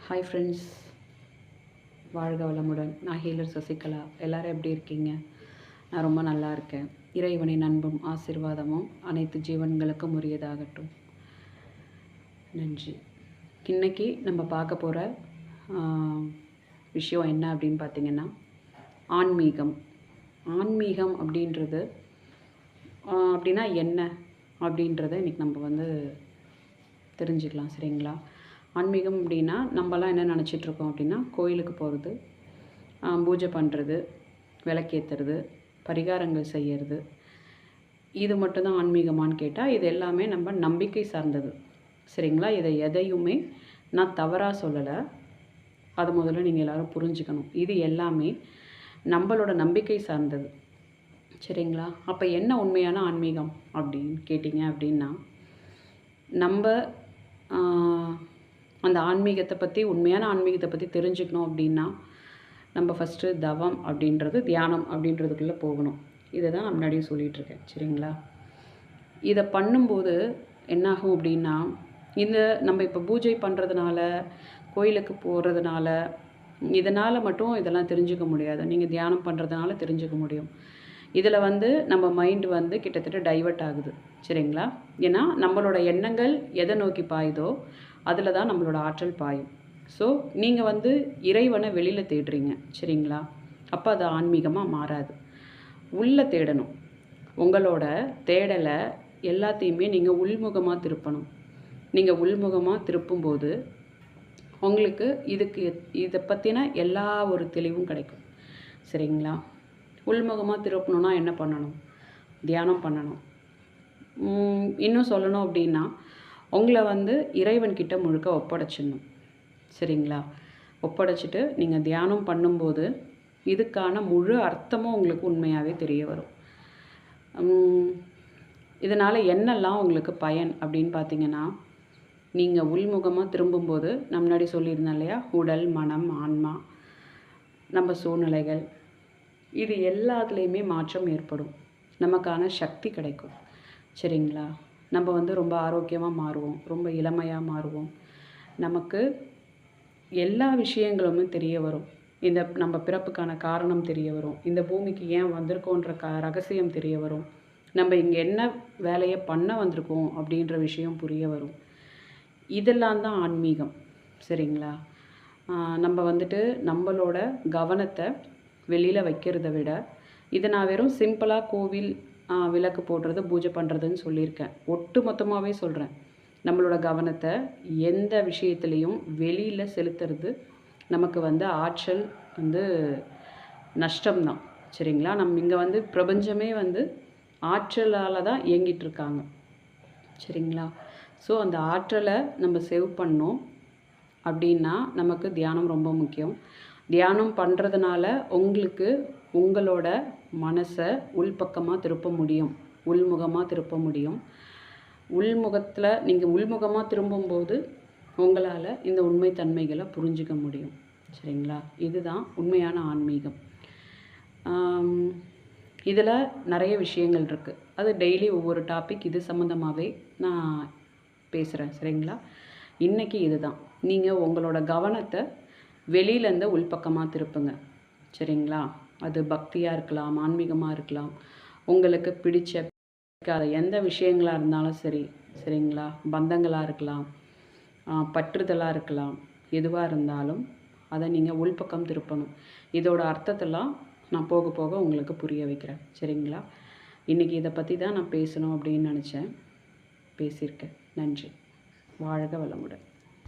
Hi friends, வாழ்க வளமுடன். நான் ஹீலர் சசிகலா. எல்லோரும் எப்படி இருக்கீங்க? நான் ரொம்ப நல்லா இருக்கேன். இறைவனின் அன்பும் ஆசீர்வாதமும் அனைத்து ஜீவன்களுக்கும் உரியதாகட்டும். நன்றி. இன்றைக்கி நம்ம பார்க்க போகிற விஷயம் என்ன அப்படின்னு பார்த்திங்கன்னா, ஆன்மீகம். ஆன்மீகம் அப்படின்றது அப்படின்னா என்ன அப்படின்றத இன்றைக்கி நம்ம தெரிஞ்சுக்கலாம். சரிங்களா? ஆன்மீகம் அப்படின்னா நம்மலாம் என்ன நினச்சிட்ருக்கோம் அப்படின்னா, கோயிலுக்கு போகிறது, பூஜை பண்ணுறது, விளக்கேற்றுறது, பரிகாரங்கள் செய்கிறது, இது மட்டும்தான் ஆன்மீகமானு கேட்டால் இது எல்லாமே நம்ம நம்பிக்கை சார்ந்தது. சரிங்களா? இதை எதையுமே நான் தவறாக சொல்லலை. அதை முதல்ல நீங்கள் எல்லோரும் புரிஞ்சுக்கணும். இது எல்லாமே நம்மளோட நம்பிக்கை சார்ந்தது. சரிங்களா? அப்போ என்ன உண்மையான ஆன்மீகம் அப்படின்னு கேட்டிங்க அப்படின்னா, நம்ம அந்த ஆன்மீகத்தை பற்றி, உண்மையான ஆன்மீகத்தை பற்றி தெரிஞ்சுக்கணும் அப்படின்னா, நம்ம ஃபஸ்ட்டு தவம் அப்படின்றது, தியானம் அப்படின்றதுக்குள்ளே போகணும். இதை தான் நான் முன்னாடியே சொல்லிகிட்ருக்கேன். சரிங்களா? இதை பண்ணும்போது என்னாகும் அப்படின்னா, நம்ம இப்போ பூஜை பண்ணுறதுனால, கோயிலுக்கு போகிறதுனால, இதனால் மட்டும் இதெல்லாம் தெரிஞ்சுக்க முடியாது. நீங்கள் தியானம் பண்ணுறதுனால தெரிஞ்சுக்க முடியும். இதில் நம்ம மைண்டு கிட்டத்தட்ட டைவர்ட் ஆகுது. சரிங்களா? ஏன்னா நம்மளோட எண்ணங்கள் எதை நோக்கி பாயுதோ அதில் தான் நம்மளோட ஆற்றல் பாயும். ஸோ நீங்கள் இறைவனை வெளியில் தேடுறீங்க. சரிங்களா? அப்போ அது ஆன்மீகமாக மாறாது. உள்ளே தேடணும். உங்களோட தேடலை எல்லாத்தையுமே நீங்கள் உள்முகமாக திருப்பணும். நீங்கள் உள்முகமாக திருப்பும்போது உங்களுக்கு இதை பற்றின எல்லா ஒரு தெளிவும் கிடைக்கும். சரிங்களா? உள்முகமாக திருப்பணுன்னா என்ன பண்ணணும்? தியானம் பண்ணணும். இன்னும் சொல்லணும் அப்படின்னா, உங்களை இறைவன்கிட்ட முழுக்க ஒப்படைச்சிடணும். சரிங்களா? ஒப்படைச்சிட்டு நீங்கள் தியானம் பண்ணும்போது இதுக்கான முழு அர்த்தமும் உங்களுக்கு உண்மையாகவே தெரிய வரும். இதனால் என்னெல்லாம் உங்களுக்கு பயன் அப்படின்னு பார்த்தீங்கன்னா, நீங்கள் உள்முகமாக திரும்பும்போது நான் முன்னாடி சொல்லியிருந்தேன் இல்லையா, உடல், மனம், ஆன்மா, நம்ம சூழ்நிலைகள், இது எல்லாத்துலேயுமே மாற்றம் ஏற்படும். நமக்கான சக்தி கிடைக்கும். சரிங்களா? நம்ம ரொம்ப ஆரோக்கியமாக மாறுவோம், ரொம்ப இளமையாக மாறுவோம். நமக்கு எல்லா விஷயங்களுமே தெரிய வரும். நம்ம பிறப்புக்கான காரணம் தெரிய வரும். இந்த பூமிக்கு ஏன் வந்திருக்கோன்ற ரகசியம் தெரிய வரும். நம்ம இங்கே என்ன வேலையை பண்ண வந்திருக்கோம் அப்படின்ற விஷயம் புரிய வரும். இதெல்லாம் தான் ஆன்மீகம். சரிங்களா? நம்ம நம்மளோட கவனத்தை வெளியில் வைக்கிறத விட, இதை நான் வெறும் சிம்பிளாக கோவில் விளக்கு போடுறது, பூஜை பண்ணுறதுன்னு சொல்லியிருக்கேன். ஒட்டு மொத்தமாகவே சொல்கிறேன். நம்மளோட கவனத்தை எந்த விஷயத்துலேயும் வெளியில் செலுத்துறது நமக்கு ஆற்றல் நஷ்டம்தான். சரிங்களா? நம்ம இங்கே பிரபஞ்சமே ஆற்றலால் தான் இயங்கிட்டுருக்காங்க. சரிங்களா? ஸோ அந்த ஆற்றலை நம்ம சேவ் பண்ணோம் அப்படின்னா நமக்கு தியானம் ரொம்ப முக்கியம். தியானம் பண்ணுறதுனால உங்களுக்கு உங்களோட மனசை உள்பக்கமாக திருப்ப முடியும், உள்முகமாக திருப்ப முடியும். நீங்கள் உள்முகமாக திரும்பும்போது உங்களால் இந்த உண்மைத்தன்மைகளை புரிஞ்சிக்க முடியும். சரிங்களா? இதுதான் உண்மையான ஆன்மீகம். இதில் நிறைய விஷயங்கள் இருக்குது. அது டெய்லி ஒவ்வொரு டாபிக் இது சம்மந்தமாகவே நான் பேசுகிறேன். சரிங்களா? இன்றைக்கி இதுதான். நீங்கள் உங்களோட கவனத்தை வெளியிலேருந்து உள்பக்கமாக திருப்புங்க. சரிங்களா? அது பக்தியாக இருக்கலாம், ஆன்மீகமாக இருக்கலாம், உங்களுக்கு பிடிக்காத எந்த விஷயங்களாக இருந்தாலும் சரி. சரிங்களா? பந்தங்களாக இருக்கலாம், பற்றுதலாக இருக்கலாம், எதுவாக இருந்தாலும் அதை நீங்கள் உள்பக்கம் திருப்பணும். இதோட அர்த்தத்தெல்லாம் நான் போக போக உங்களுக்கு புரிய வைக்கிறேன். சரிங்களா? இன்றைக்கி இதை பற்றி தான் நான் பேசணும் அப்படின்னு நினச்சேன். பேசியிருக்கேன். நன்றி. வாழ்க வளமுடன்.